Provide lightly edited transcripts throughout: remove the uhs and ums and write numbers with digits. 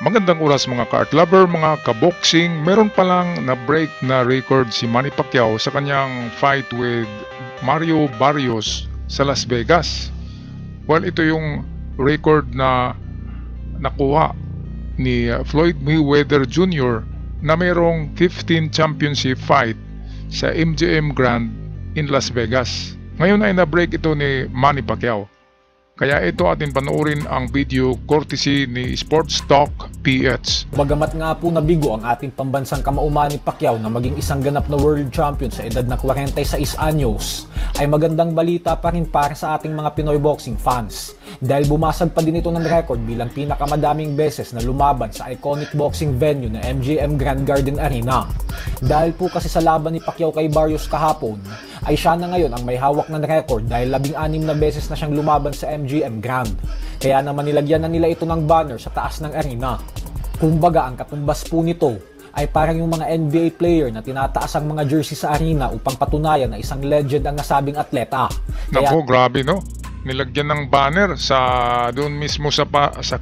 Magandang oras mga ka-art lover, mga ka-boxing. Meron palang na-break na record si Manny Pacquiao sa kanyang fight with Mario Barrios sa Las Vegas. Well, ito yung record na nakuha ni Floyd Mayweather Jr. na mayroong 15 championship fight sa MGM Grand in Las Vegas. Ngayon ay na-break ito ni Manny Pacquiao. Kaya ito atin panoorin ang video courtesy ni Sports Talk PH. Bagamat nga po nabigo ang ating pambansang kamao Manny Pacquiao na maging isang ganap na world champion sa edad na 46 anyos, ay magandang balita pa rin para sa ating mga Pinoy boxing fans. Dahil bumasag pa din ito ng record bilang pinakamadaming beses na lumaban sa iconic boxing venue na MGM Grand Garden Arena. Dahil po kasi sa laban ni Pacquiao kay Barrios kahapon, ay siya na ngayon ang may hawak ng record dahil 16 na beses na siyang lumaban sa MGM Grand. Kaya naman nilagyan na nila ito ng banner sa taas ng arena. Kumbaga ang katumbas po nito ay parang yung mga NBA player na tinataas ang mga jersey sa arena upang patunayan na isang legend ang nasabing atleta. Naku, grabe no? Nilagyan ng banner sa doon mismo sa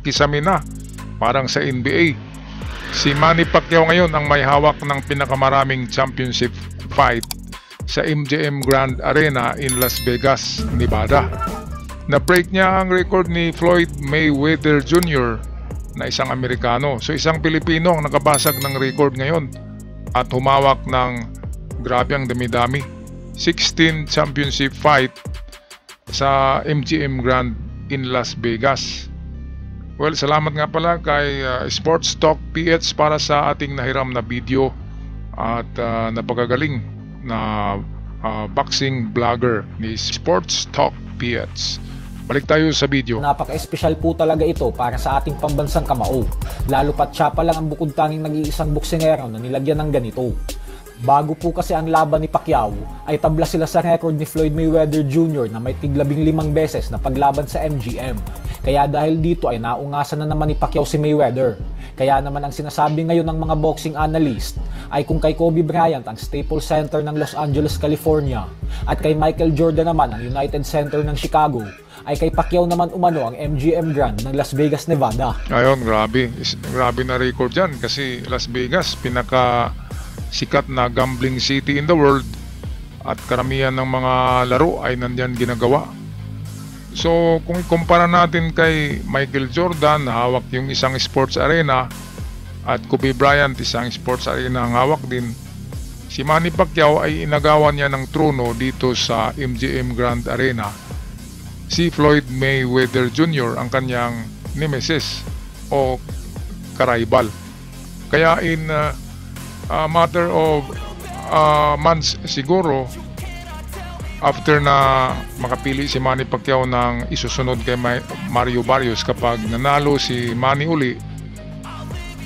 Kisamina, parang sa NBA. Si Manny Pacquiao ngayon ang may hawak ng pinakamaraming championship fight sa MGM Grand Arena in Las Vegas, Nevada. Na-break niya ang record ni Floyd Mayweather Jr. na isang Amerikano. So isang Pilipino ang nakabasag ng record ngayon at humawak ng grabe ang dami-dami. 16 championship fight sa MGM Grand in Las Vegas. Well, salamat nga pala kay Sports Talk PH para sa ating nahiram na video at napakagaling na boxing vlogger ni Sports Talk PH. Balik tayo sa video. Napaka-espesyal po talaga ito para sa ating pambansang kamao. Lalo pat siya pa lang ang bukod tanging nag-iisang boksingero na nilagyan ng ganito. Bago po kasi ang laban ni Pacquiao, ay tabla sila sa record ni Floyd Mayweather Jr. na may tig-15 beses na paglaban sa MGM. Kaya dahil dito ay naungasan na naman ni Pacquiao si Mayweather. Kaya naman ang sinasabi ngayon ng mga boxing analyst ay kung kay Kobe Bryant ang Staples Center ng Los Angeles, California at kay Michael Jordan naman ang United Center ng Chicago, ay kay Pacquiao naman umano ang MGM Grand ng Las Vegas, Nevada. Ayun, grabe. Grabe na record yan kasi Las Vegas, pinaka sikat na gambling city in the world at karamihan ng mga laro ay nandyan ginagawa. So kung ikumpara natin kay Michael Jordan na hawak yung isang sports arena at Kobe Bryant isang sports arena ang hawak din, si Manny Pacquiao ay inagawan niya ng trono dito sa MGM Grand Arena. Si Floyd Mayweather Jr. ang kanyang nemesis o karaibal. Kaya in matter of months siguro, after na makapili si Manny Pacquiao ng isusunod kay Mario Barrios, kapag nanalo si Manny uli,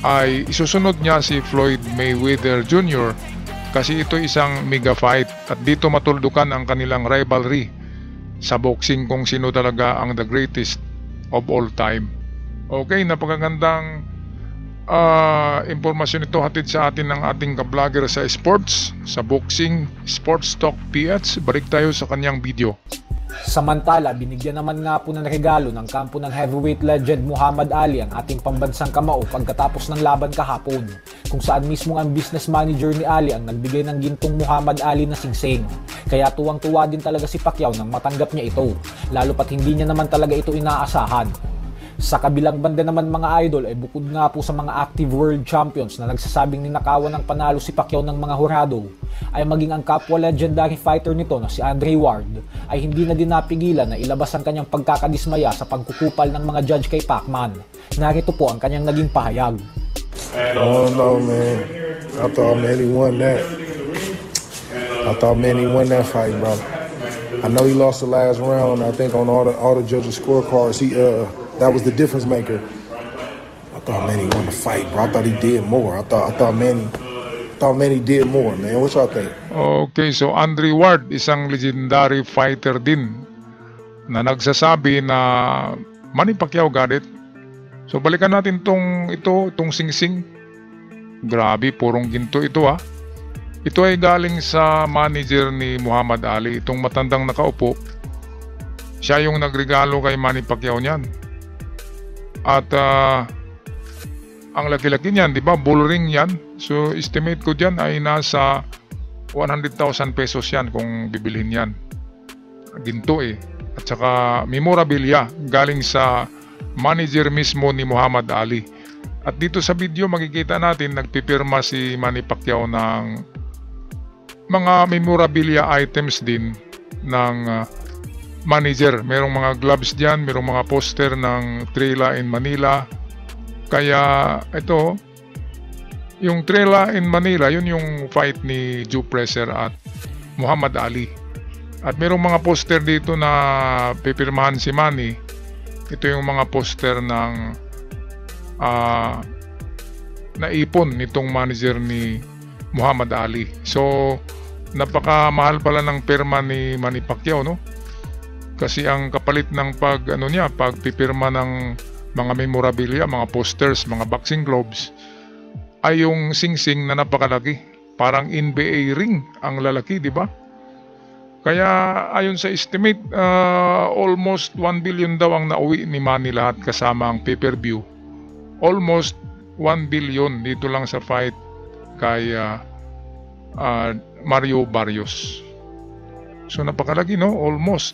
ay isusunod niya si Floyd Mayweather Jr. kasi ito isang mega fight at dito matuldukan ang kanilang rivalry sa boxing kung sino talaga ang the greatest of all time. Okay, napakagandang impormasyon ito hatid sa atin ng ating ka-vlogger sa sports, sa boxing, Sports Talk PH. Balik tayo sa kanyang video. Samantala, binigyan naman nga po ng regalo ng kampo ng heavyweight legend Muhammad Ali ang ating pambansang kamao pagkatapos ng laban kahapon, kung saan mismo ang business manager ni Ali ang nagbigay ng gintong Muhammad Ali na singsing. Kaya tuwang-tuwa din talaga si Pacquiao nang matanggap niya ito, lalo pat hindi niya naman talaga ito inaasahan. Sa kabilang banda naman mga idol ay bukod nga po sa mga active world champions na nagsasabing ninakawan ng panalo si Pacquiao ng mga hurado, ay maging ang kapwa legendary fighter nito na si Andre Ward ay hindi na din napigilan na ilabas ang kanyang pagkakadismaya sa pagkukupal ng mga judge kay Pacman. Narito po ang kanyang naging pahayag. I don't know, man. I thought Manny won that. I thought Manny won that fight, bro. I know he lost the last round. I think on all the judges' scorecards, that was the difference maker. I thought Manny won the fight, bro. I thought he did more. I thought Manny did more, man. What y'all think? Okay, so Andre Ward, isang legendary fighter din na nagsasabi na Manny Pacquiao got it. So balikan natin itong singsing. Grabe, purong ginto ito ha. Ito ay galing sa manager ni Muhammad Ali, itong matandang nakaupo. Siya yung nagregalo kay Manny Pacquiao niyan. At ang laki-laki niyan, di ba? Bullring yan. So estimate ko dyan ay nasa 100,000 pesos yan kung bibilhin yan. Ginto eh. At saka memorabilia galing sa manager mismo ni Muhammad Ali. At dito sa video makikita natin nagpipirma si Manny Pacquiao ng mga memorabilia items din ng manager. Merong mga gloves dyan, merong mga poster ng Trilla in Manila. Kaya ito, yung Trilla in Manila, yun yung fight ni Joe Frazier at Muhammad Ali. At merong mga poster dito na pipirmahan si Manny. Ito yung mga poster ng naipon nitong manager ni Muhammad Ali. So napakamahal pala ng pirma ni Manny Pacquiao, no? Kasi ang kapalit ng pagpipirma ng mga memorabilia, mga posters, mga boxing gloves ay yung singsing na napakalaki. Parang NBA ring ang lalaki, di ba? Kaya ayon sa estimate, almost 1 billion daw ang nauwi ni Manny lahat kasama ang pay-per-view. Almost 1 billion dito lang sa fight kay Mario Barrios. So napakalaki, no? Almost.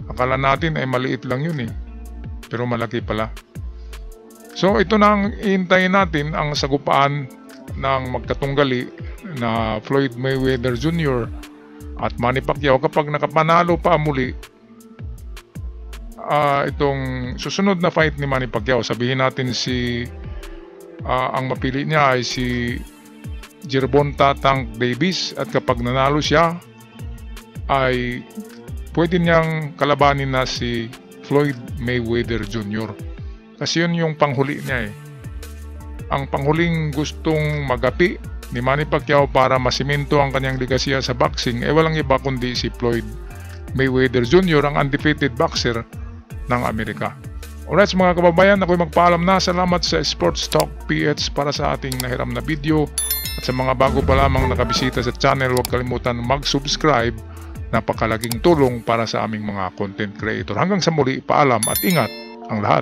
Akala natin ay maliit lang yun eh. Pero malaki pala. So ito na ang ihintayin natin, ang sagupaan ng magkatunggali na Floyd Mayweather Jr. at Manny Pacquiao kapag nakapanalo pa muli itong susunod na fight ni Manny Pacquiao. Sabihin natin ang mapili niya ay si Gervonta Tank Davis, at kapag nanalo siya ay pwede niyang kalabanin na si Floyd Mayweather Jr. Kasi yun yung panghuli niya eh. Ang panghuling gustong magapi ni Manny Pacquiao para masimento ang kanyang legasiya sa boxing ay walang iba kundi si Floyd Mayweather Jr., ang undefeated boxer ng Amerika. Alright mga kababayan, ako'y magpaalam na. Salamat sa Sports Talk PH para sa ating nahiram na video. At sa mga bago pa lamang nakabisita sa channel, huwag kalimutan mag-subscribe. Napakalaking tulong para sa aming mga content creator. Hanggang sa muli, paalam at ingat ang lahat.